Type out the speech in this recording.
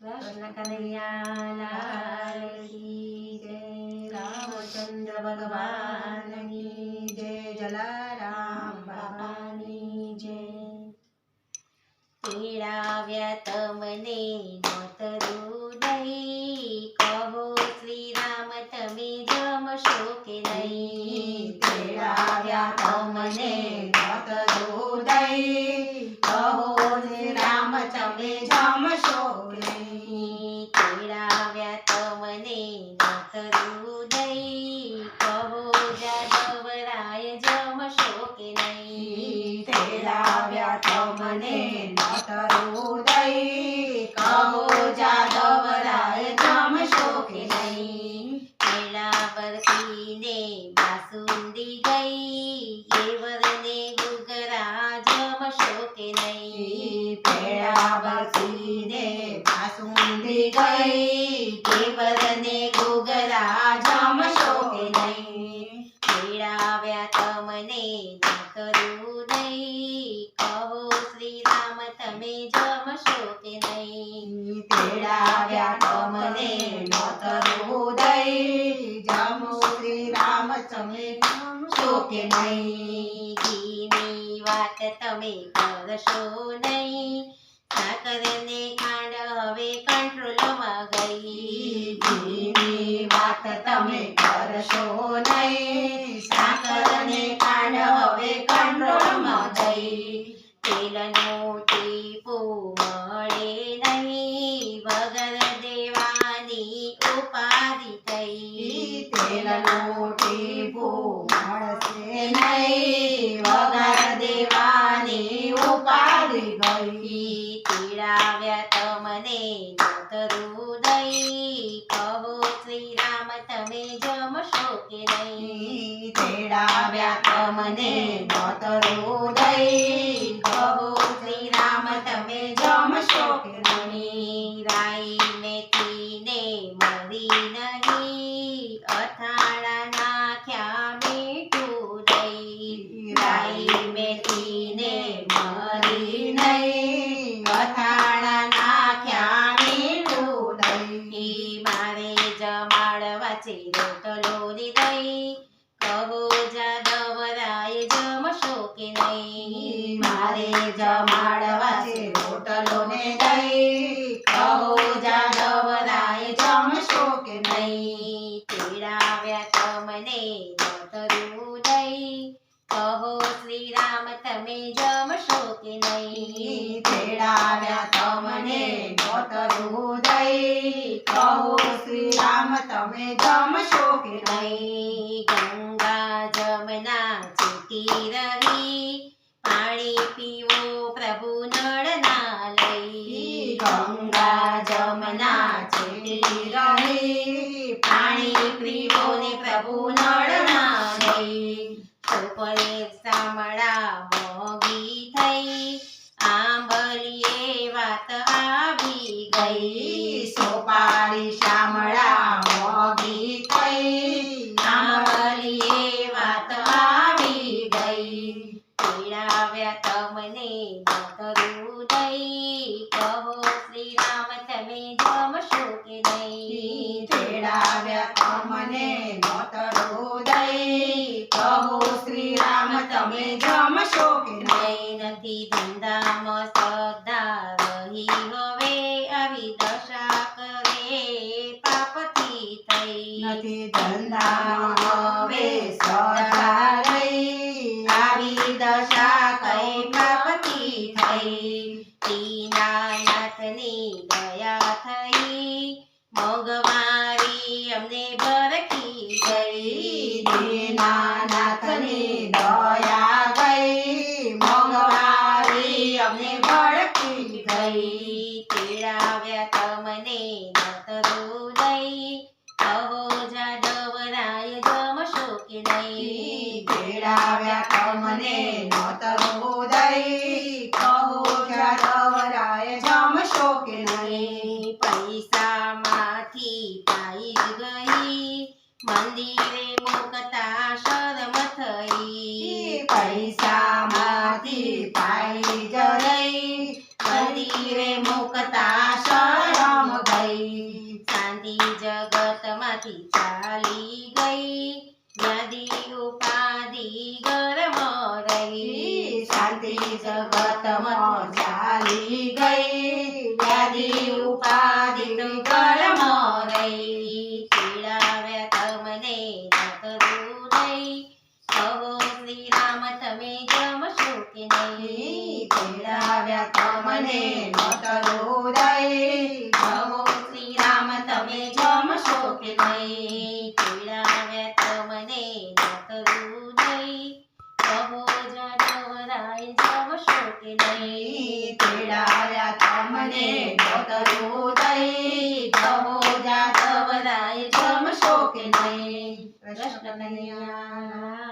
કૃષ્ણ કનૈયા લાલ કી જય, રામચંદ્ર ભગવાન કી જય, જલારામ બાપાની જય. તેડાવ્યા તમને નોતરું દઈ, કહો શ્રી રામ તમે જમશો કે નહીં. તેડાવ્યા તમને નોતરું દઈ, કહો શ્રી રામ તમે જમશો નહીં. તેડાવ્યા તમને નોતરું દઈ, કહો જાદવરાય જમશો કે નહીં. તેડાવ્યા તમને નોતરું દઈ, કહો જાદવરાય જમશો કે નહીં. પેલા બરસીને બાસુંદી ગઈ, એ વરને ગુગરા જમશો કે નહીં. પેડા બસીને બાસુંદી ગઈ, કેવરને ઘૂઘરા જમશો કે નહીં. તેડાવ્યા તમને નોતરું દઈ, કહો શ્રી રામ તમે જમશો કે નહીં. તેડાવ્યા તમને નોતરું દઈ, જમો શ્રી રામ તમે જમશો કે નહીં. ઘીની વાત તમે કરશો નહીં, સાકરને ખાંડ હવે કંટ્રોલમાં ગઈ. ઘીની વાત તમે કરશો નહીં, સાકરને ખાંડ હવે કંટ્રોલમાં ગઈ. તેલનું ટીપું મળે નહીં, વગર દેવાની ઉપાધિ થઈ. તેલનું ટીપું મળશે નહીં, વગર દેવાની ઉપાડી ગઈ. તેડાવ્યા તમને નોતરું દઈ, કહો શ્રી રામ તમે જમશો કે નહીં. તેડાવ્યા તમને નોતરું દઈ, કહો શ્રી રામ તમે જમશો કે નહીં. રાઈ મેથીને મરી નહીં, અથાણા નાખ્યા મીઠું દઈ. રાઈ મેથીને મરી નહીં, અથાણા નાખ્યા મીઠું દઈ. મારે જમાડવા છે રોટલોની દઈ, કહો જાદવરાય જમશો કે નહીં. મારે જમાડવા છે રોટલો ને દઈ, કહો જાદવરાય જમશો કે નહીં. તેડાવ્યા તમને નોતરું દઈ, કહો શ્રી રામ તમે જમશો કે નહીં. તેડાવ્યા તમને નોતરું દઈ, કહો શ્રી રામ તમે જમશો કે નહીં. ગંગા જમના ચૂકી રહી, પાણી પીવો પ્રભુ નળ ના લઈ. ગંગા જમના છેટી રહી, પાણી પીવો ને પ્રભુ નળ ના લઈ. સુપરે સામળા મોગી થઈ, આંબલીએ વાત આવી ગઈ. સોપારી શામળા મોગી થઈ, આંબલીએ વાત આવી ગઈ. તેડાવ્યા તમને નોતરું દઈ, કહો શ્રી રામ તમે જમશો કે નહીં. તેડાવ્યા તમને નોતરું દઈ, કહો શ્રી રામ તમે જમશો કે નહીં. નથી ધંધામાં શ્રદ્ધા રહી, હવે આવી દશા કરે પાપથી થઈ. નથી ધંધામાં હવે શ્રદ્ધા રહી, આવી દશા કઈ પાપથી થઈ. દીનાનાથની દયા થઈ, મોંઘવારી અમને બરકી ગઈ. દીનાનાથની દયા ગઈ, મોંઘવારી અમને ભડકી ગઈ. તેડાવ્યા તમને નોતરું દઈ, કહો જાદવરાય જમશો કે નહીં. તેડાવ્યા તમને નોતરું દઈ, કહો જાદવરાય જમશો કે નહીં. પૈસામાંથી પાઈ જ ગઈ, મંદિરે મૂકતા શરમ થઈ. પૈસામાંથી પાઈ જ રહી, મંદિરે મૂકતા શરમ ત્યાંથી ચાલી ગઈ નદી ઉપાધિ ગરમ રહી શાંતિ જગતમાં ચાલી ગઈ વ્યાધિ ઉપાધિ ગરમ રહી પીડાવ્યા તમને નતરું નહીં કહો શ્રી રામ તમે જમશો કે નહીં પીડાવ્યા તમને નોતરો દઈ કહો શ્રી રામ તમે જમશો કે નહીં પીડાવ્યા તમને નતરું નહીં કહો જાદવરાય જમશો કે નહીં પીડાવ્યા તમને નોતરો દઈ કહો જાદવરાય જમશો કે નહીં કૃષ્ણ કનૈયા